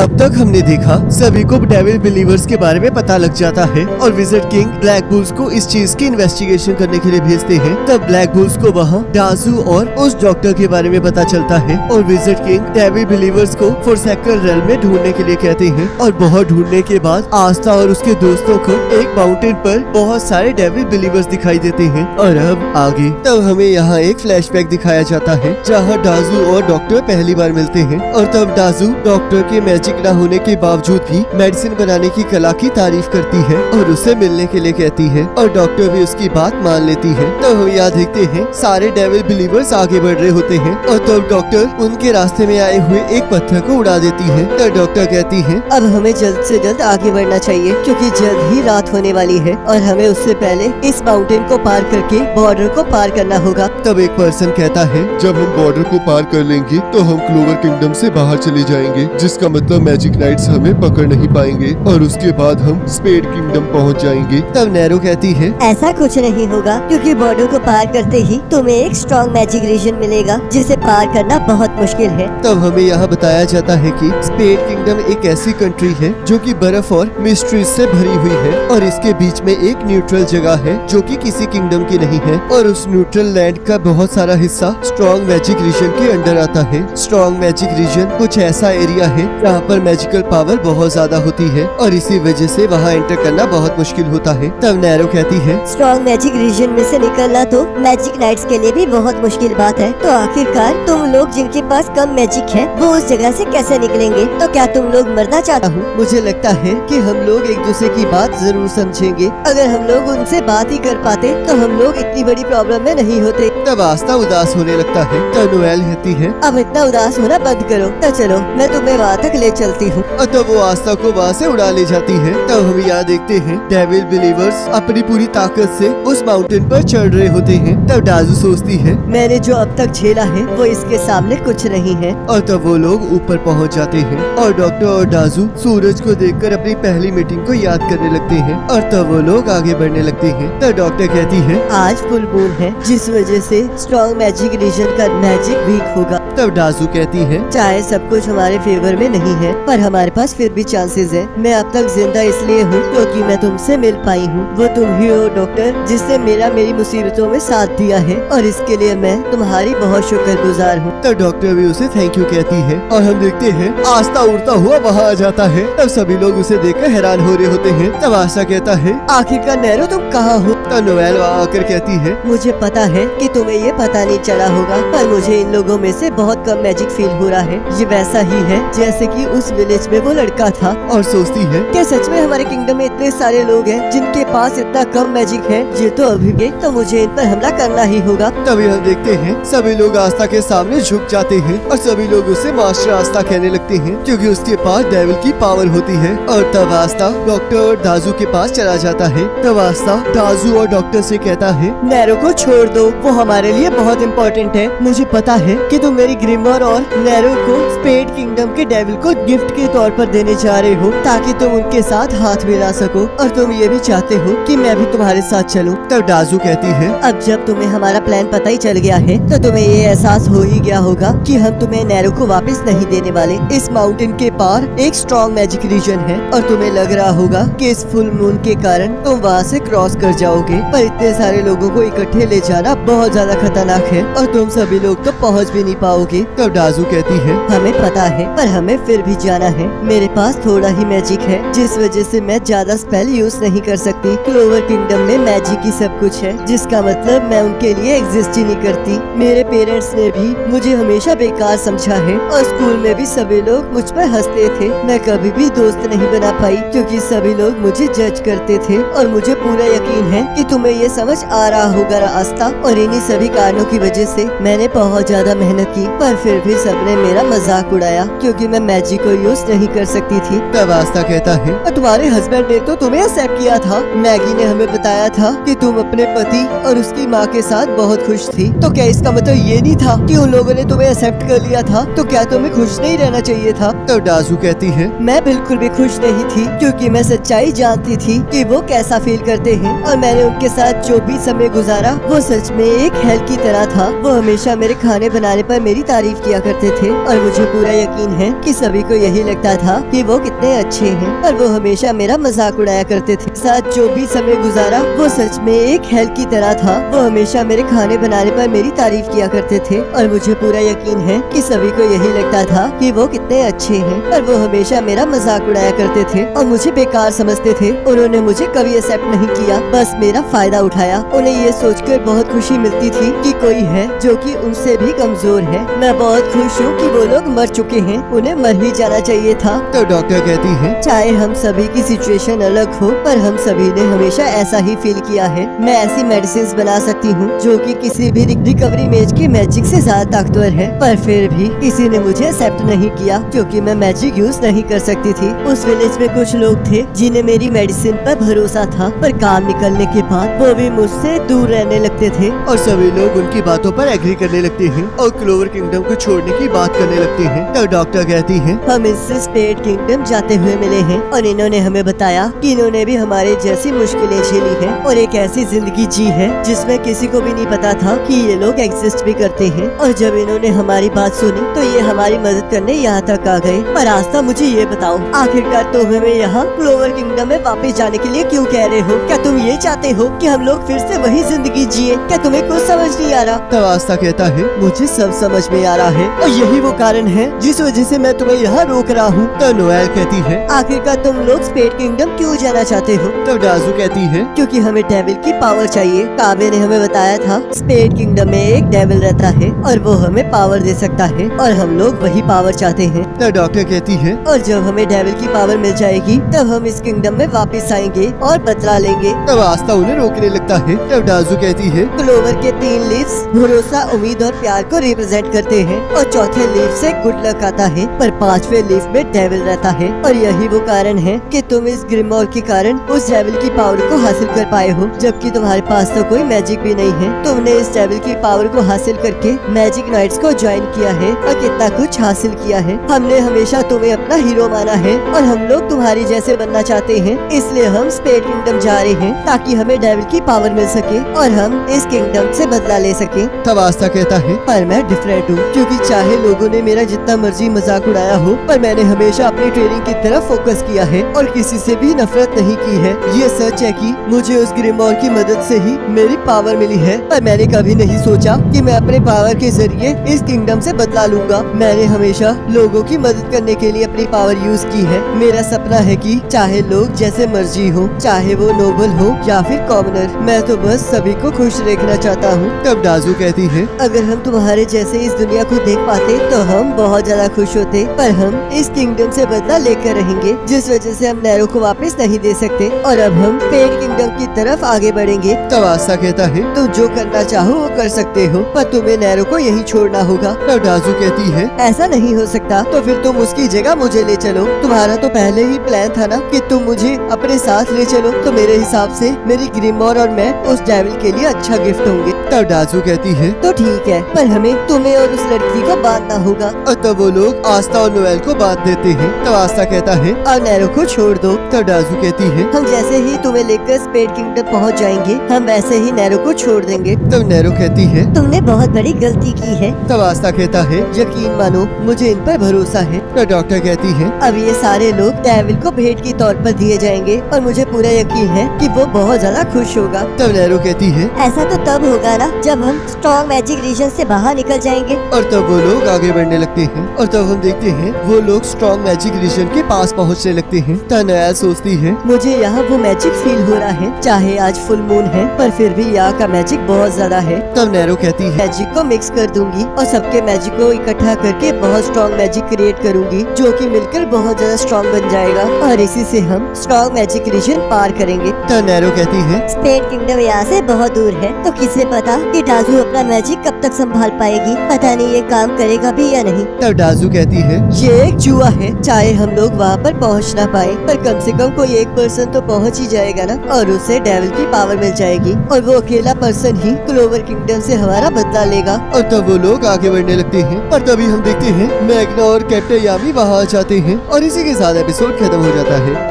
अब तक हमने देखा सभी को डेविल बिलीवर्स के बारे में पता लग जाता है और विज़र्ड किंग ब्लैक बुल्स को इस चीज की इन्वेस्टिगेशन करने के लिए भेजते हैं। तब ब्लैक बुल्स को वहाँ डाजू और उस डॉक्टर के बारे में पता चलता है और विज़र्ड किंग डेविल बिलीवर्स को फोरसेकल रेल में ढूंढने के लिए कहते हैं और बहुत ढूंढने के बाद आस्था और उसके दोस्तों को एक माउंटेन पर बहुत सारे डेविल बिलीवर्स दिखाई देते हैं। और अब आगे तब हमें यहाँ एक फ्लैशबैक दिखाया जाता है जहाँ डाजू और डॉक्टर पहली बार मिलते हैं और तब डाजू डॉक्टर के मैजिक न होने के बावजूद भी मेडिसिन बनाने की कला की तारीफ करती है और उसे मिलने के लिए कहती है और डॉक्टर भी उसकी बात मान लेती है। तब हम यहाँ देखते हैं सारे डेविल बिलीवर्स आगे बढ़ रहे होते हैं और तब डॉक्टर उनके रास्ते में आए हुए एक पत्थर को उड़ा देती है। तब डॉक्टर कहती है अब हमें जल्द से जल्द आगे बढ़ना चाहिए क्योंकि जल्द ही रात होने वाली है और हमें उससे पहले इस माउंटेन को पार करके बॉर्डर को पार करना होगा। तब एक पर्सन कहता है जब हम बॉर्डर को पार कर लेंगे तो हम क्लोवर किंगडम से बाहर चले जाएंगे, जिसका मतलब मैजिक नाइट्स हमें पकड़ नहीं पाएंगे और उसके बाद हम स्पेड किंगडम पहुंच जाएंगे। तब नैरो कहती है ऐसा कुछ नहीं होगा क्योंकि बॉर्डर को पार करते ही तुम्हें एक स्ट्रॉन्ग मैजिक रीजन मिलेगा जिसे पार करना बहुत मुश्किल है। तब हमें यहाँ बताया जाता है कि स्पेड किंगडम एक ऐसी कंट्री है जो कि बर्फ और मिस्ट्रीज से भरी हुई है और इसके बीच में एक न्यूट्रल जगह है जो कि किसी किंगडम की नहीं है और उस न्यूट्रल लैंड का बहुत सारा हिस्सा स्ट्रॉन्ग मैजिक रीजन के अंडर आता है। स्ट्रॉन्ग मैजिक रीजन कुछ ऐसा एरिया है जहाँ पर मैजिकल पावर बहुत ज्यादा होती है और इसी वजह से वहाँ एंटर करना बहुत मुश्किल होता है। तब नैरो कहती है स्ट्रॉन्ग मैजिक रीजन में से निकलना तो मैजिक नाइट्स के लिए भी बहुत मुश्किल बात है। तो आखिरकार तुम लोग जिनके पास कम मैजिक है वो उस जगह से कैसे निकलेंगे? तो क्या तुम लोग मरना चाहते हो? मुझे लगता है कि हम लोग एक दूसरे की बात जरूर समझेंगे। अगर हम लोग उनसे बात ही कर पाते तो हम लोग इतनी बड़ी प्रॉब्लम में नहीं होते। तब आस्था उदास होने लगता है। तब नोएल कहती है अब इतना उदास होना बंद करो। तो चलो मैं तुम्हें वहाँ तक ले चलती हूँ। और तब वो आस्था को वहाँ से उड़ा ले जाती है। तब हम यहाँ देखते हैं डेविल बिलीवर्स अपनी पूरी ताकत से उस माउंटेन पर चढ़ रहे होते हैं। तब डाजू सोचती है मैंने जो अब तक झेला है वो इसके सामने कुछ नहीं है। और तब वो लोग ऊपर पहुँच जाते हैं और डॉक्टर और डाजू सूरज को देखकर अपनी पहली मीटिंग को याद करने लगते हैं और तब वो लोग आगे बढ़ने लगते हैं। तब डॉक्टर कहती है आज फुल मून है जिस वजह से स्ट्रॉन्ग मैजिक रीजन का मैजिक वीक होगा। तब डाजू कहती है चाहे सब कुछ हमारे फेवर में नहीं है पर हमारे पास फिर भी चांसेस है। मैं अब तक जिंदा इसलिए हूँ क्योंकि मैं तुमसे मिल पाई हूँ। वो तुम ही हो डॉक्टर जिसने मेरी मुसीबतों में साथ दिया है और इसके लिए मैं तुम्हारी बहुत शुक्रगुजार हूँ। तब डॉक्टर भी उसे थैंक यू कहती है और हम देखते हैं आस्था उड़ता हुआ वहाँ आ जाता है। तब सभी लोग उसे देखकर हैरान हो रहे होते हैं। तब आस्था कहता है आखिरकार नैरो तुम कहाँ हो? तब नोएल वहाँ आकर कहती है मुझे पता है कि तुम्हें ये पता नहीं चला होगा पर मुझे इन लोगों में से बहुत कम मैजिक फील हो रहा है। ये वैसा ही है जैसे कि उस विलेज में वो लड़का था। और सोचती है क्या सच में हमारे किंगडम में इतने सारे लोग हैं जिनके पास इतना कम मैजिक है? ये तो अभी भी तो मुझे इन पर हमला करना ही होगा। तभी हम देखते हैं सभी लोग आस्था के सामने झुक जाते हैं और सभी लोग उसे मास्टर आस्था कहने लगते हैं क्योंकि उसके पास डेविल की पावर होती है। और तब आस्था डॉक्टर और डाजू के पास चला जाता है। तब आस्था डाजू और डॉक्टर से कहता है नैरो को छोड़ दो, वो हमारे लिए बहुत इम्पोर्टेंट है। मुझे पता है कि तुम मेरी ग्रिमर और नैरो को स्पेड किंगडम के डेविल को गिफ्ट के तौर पर देने जा रहे हो ताकि तुम उनके साथ हाथ मिला सको और तुम ये भी चाहते हो कि मैं भी तुम्हारे साथ चलूं। तब डाजू कहती है अब जब तुम्हें हमारा प्लान पता ही चल गया है तो तुम्हें ये एहसास हो ही गया होगा कि हम तुम्हें नैरो को वापस नहीं देने वाले। इस माउंटेन के पार एक स्ट्रॉन्ग मैजिक रीजन है और तुम्हें लग रहा होगा कि इस फुल मून के कारण तुम वहाँ से क्रॉस कर जाओगे पर इतने सारे लोगों को इकट्ठे ले जाना बहुत ज्यादा खतरनाक है और तुम सभी लोग तो पहुँच भी नहीं पाओगे। तब डाजू कहती है हमें पता है पर हमें फिर भी जाना है। मेरे पास थोड़ा ही मैजिक है जिस वजह से मैं ज्यादा स्पेल यूज नहीं कर सकती। क्लोवर किंगडम में मैजिक ही सब कुछ है जिसका मतलब मैं उनके लिए एग्जिस्ट ही नहीं करती। मेरे पेरेंट्स ने भी मुझे हमेशा बेकार समझा है और स्कूल में भी सभी लोग मुझ पर हंसते थे। मैं कभी भी दोस्त नहीं बना पाई क्योंकि सभी लोग मुझे जज करते थे और मुझे पूरा यकीन है कि तुम्हें ये समझ आ रहा होगा आस्था। और इन्हीं सभी कारणों की वजह से मैंने बहुत ज्यादा मेहनत की पर फिर भी सबने मेरा मजाक उड़ाया क्योंकि मैं मैजिक को यूज नहीं कर सकती थी। तब आस्था कहता है और तुम्हारे हस्बैंड ने तो तुम्हें एक्सेप्ट किया था। मैगी ने हमें बताया था कि तुम अपने पति और उसकी माँ के साथ बहुत खुश थी। तो क्या इसका मतलब ये नहीं था कि उन लोगों ने तुम्हें एक्सेप्ट कर लिया था? तो क्या तुम्हें खुश नहीं रहना चाहिए था? तब दाजू कहती है, मैं बिल्कुल भी खुश नहीं थी, क्योंकि मैं सच्चाई जानती थी कि वो कैसा फील करते हैं, और मैंने उनके साथ जो भी समय गुजारा वो सच में एक हेल की तरह था। वो हमेशा मेरे खाने बनाने पर मेरी तारीफ किया करते थे, और मुझे पूरा यकीन है कि सभी को यही लगता था कि वो कितने अच्छे हैं, और वो हमेशा मेरा मजाक उड़ाया करते थे। साथ जो भी समय गुजारा वो सच में एक हेल की तरह था। वो हमेशा मेरे खाने बनाने पर मेरी तारीफ किया करते थे, और मुझे पूरा यकीन है कि सभी को यही लगता था कि वो कितने अच्छे हैं, और वो हमेशा मेरा मजाक उड़ाया करते थे और मुझे बेकार समझते थे। उन्होंने मुझे कभी एक्सेप्ट नहीं किया, बस मेरा फायदा उठाया। उन्हें ये सोचकर बहुत खुशी मिलती थी कि कोई है जो कि उनसे भी कमजोर है। मैं बहुत खुश हूँ कि वो लोग मर चुके हैं, उन्हें मर ही जाना चाहिए था। तो डॉक्टर कहती है, चाहे हम सभी की सिचुएशन अलग हो, पर हम सभी ने हमेशा ऐसा ही फील किया है। मैं ऐसी मेडिसिन बना सकती हूँ जो कि किसी भी रिकवरी मेज के मैजिक से ज्यादा ताकतवर है, पर फिर भी किसी ने मुझे एक्सेप्ट नहीं किया, क्योंकि मैं मैजिक यूज नहीं कर सकती थी। उस विलेज में कुछ लोग थे जिन्हें मेरी मेडिसिन पर भरोसा था, पर काम निकलने के बाद वो भी मुझसे दूर रहने लगते थे। और सभी लोग उनकी बातों पर एग्री करने लगते हैं और क्लोवर किंगडम को छोड़ने की बात करने लगते हैं। तो डॉक्टर कहती है, हम इससे स्पेड किंगडम जाते हुए मिले हैं, और इन्होंने हमें बताया कि इन्होंने भी हमारे जैसी मुश्किलें झेली हैं और एक ऐसी जिंदगी जी है जिसमें किसी को भी नहीं पता था कि ये लोग एग्जिस्ट भी करते हैं। और जब इन्होंने हमारी बात सुनी तो ये हमारी मदद करने यहाँ तक आ गए। पर आस्था, मुझे ये बताओ, आखिरकार तुम हमें यहाँ क्लोवर किंगडम में वापस जाने के लिए क्यों कह रहे हो? क्या तुम ये चाहते हो कि हम लोग फिर से वही जिंदगी जिए? क्या तुम्हें कुछ समझ नहीं आ रहा? तब आस्था कहता है, मुझे सब समझ में आ रहा है, और यही वो कारण है जिस वजह से मैं तुम्हें यहाँ रोक रहा हूँ। तो नोएल कहती है, आखिरकार तुम लोग स्पेड किंगडम क्यों जाना चाहते हो? तब दाजू कहती है, क्योंकि हमें डेविल की पावर चाहिए। काबे ने हमें बताया था स्पेड किंगडम में एक डेविल रहता है और वो हमें पावर दे सकता है, और हम लोग वही पावर चाहते हैं। तो डॉक्टर कहती है, और जब हमें डेविल की पावर मिल जाएगी तब हम इस किंगडम में वापस आएंगे और बदला लेंगे। तब आस्था उन्हें रोकने लगता है। तब दाजू कहती है, क्लोवर के 3 लीव्स भरोसा, उम्मीद और प्यार को रिप्रेजेंट करते हैं, और चौथे लीफ से गुड लक आता है, पर 5वें लीफ में डेविल रहता है। और यही वो कारण है कि तुम इस ग्रिमोर के कारण उस डेविल की पावर को हासिल कर पाए हो, जबकि तुम्हारे पास तो कोई मैजिक भी नहीं है। तुमने इस डेविल की पावर को हासिल करके मैजिक नाइट्स को ज्वाइन किया है और कितना कुछ हासिल किया है। हमने हमेशा तुम्हें अपना हीरो माना है, और हम लोग तुम्हारी जैसे बनना चाहते हैं, इसलिए हम स्पेड किंगडम जा रहे हैं ताकि हमें डेविल की पावर मिल सके और हम इस किंगडम से बदला ले सके। तब आस्था कहता है, पर मैं डिफरेंट हूँ, क्योंकि चाहे लोगों ने मेरा जितना मर्जी मजाक उड़ाया हो, पर मैंने हमेशा अपनी ट्रेनिंग की तरफ फोकस किया है और किसी से भी नफरत नहीं की है। ये सच है कि मुझे उस ग्रिमोर की मदद से ही मेरी पावर मिली है, पर मैंने कभी नहीं सोचा कि मैं अपने पावर के जरिए इस किंगडम से बदला लूंगा। मैंने हमेशा लोगों की मदद करने के लिए अपनी पावर यूज की है। मेरा सपना है कि चाहे लोग जैसे मर्जी हो, चाहे वो नोबल हो या फिर कॉमनर, मैं तो बस सभी को खुश देखना चाहता हूँ। तब दाजू कहती है, अगर हम तुम्हारे जैसे इस दुनिया को देख पाते तो हम बहुत ज्यादा खुश होते, पर हम इस किंगडम से बदला लेकर रहेंगे, जिस वजह से हम नैरो को वापस नहीं दे सकते, और अब हम स्पेड किंगडम की तरफ आगे बढ़ेंगे। तब आस्था कहता है, तुम जो करना चाहो वो कर सकते हो, पर तुम्हें नैरो को यहीं छोड़ना होगा। तब दाजू कहती है, ऐसा नहीं हो सकता, तो फिर तुम उसकी जगह मुझे ले चलो। तुम्हारा तो पहले ही प्लान था ना कि तुम मुझे अपने साथ ले चलो, तो मेरे हिसाब से मेरी ग्रिमोर और मैं उस डेविल के लिए अच्छा गिफ्ट होंगे। तब दाजू कहती है, तो ठीक है, पर हमें तुम्हें और उस लड़की को बांधना होगा। और तब वो लोग आस्था और नोएल को बांध देते हैं। तब आस्था कहता है, और नैरो को छोड़ दो। तब दाजू कहती है, हम जैसे ही तुम्हें लेकर स्पेड किंगडम पहुंच जाएंगे, हम वैसे ही नैरो को छोड़ देंगे। तब नैरो कहती है, तुमने बहुत बड़ी गलती की है। तब आस्था कहता है, यकीन मानो, मुझे इन पर भरोसा है। तब डॉक्टर कहती है, अब ये सारे लोग डेविल को भेंट के तौर पर दिए जाएंगे, और मुझे पूरा यकीन है कि वो बहुत ज्यादा खुश होगा। तब नैरो कहती है, ऐसा तो तब होगा ना जब हम स्ट्रॉन्ग मैजिक रीजन से बाहर निकल जाएंगे। और तब वो लोग आगे बढ़ने लगते हैं, और तब हम देखते हैं वो लोग स्ट्रॉन्ग मैजिक रीजन के पास पहुंचने लगते हैं। तब नोएल सोचती है, मुझे यहाँ वो मैजिक फील हो रहा है, चाहे आज फुल मून है, पर फिर भी यहाँ का मैजिक बहुत ज्यादा है। तब नैरो कहती है, मैजिक को मिक्स कर दूंगी और सबके मैजिक को इकट्ठा करके बहुत स्ट्रॉन्ग मैजिक क्रिएट करूंगी, जो कि मिलकर बहुत ज्यादा स्ट्रॉन्ग बन जाएगा, और इसी से हम स्ट्रॉन्ग मैजिक रीजन पार करेंगे। तब नैरो कहती है, स्पेड किंगडम यहाँ से बहुत दूर है, तो किसे पता पता कि डाजू अपना मैजिक कब तक संभाल पाएगी। पता नहीं ये काम करेगा भी या नहीं। तब डाजू कहती है, ये एक जुआ है, चाहे हम लोग वहाँ पर पहुँच ना पाए पर कम से कम कोई एक पर्सन तो पहुँच ही जाएगा ना, और उसे डेविल की पावर मिल जाएगी और वो अकेला पर्सन ही क्लोवर किंगडम से हमारा बदला लेगा। और तब वो लोग आगे बढ़ने लगते हैं और तभी हम देखते हैं मैग्ना और कैप्टन यामी वहाँ आ जाते हैं और इसी के साथ एपिसोड खत्म हो जाता है।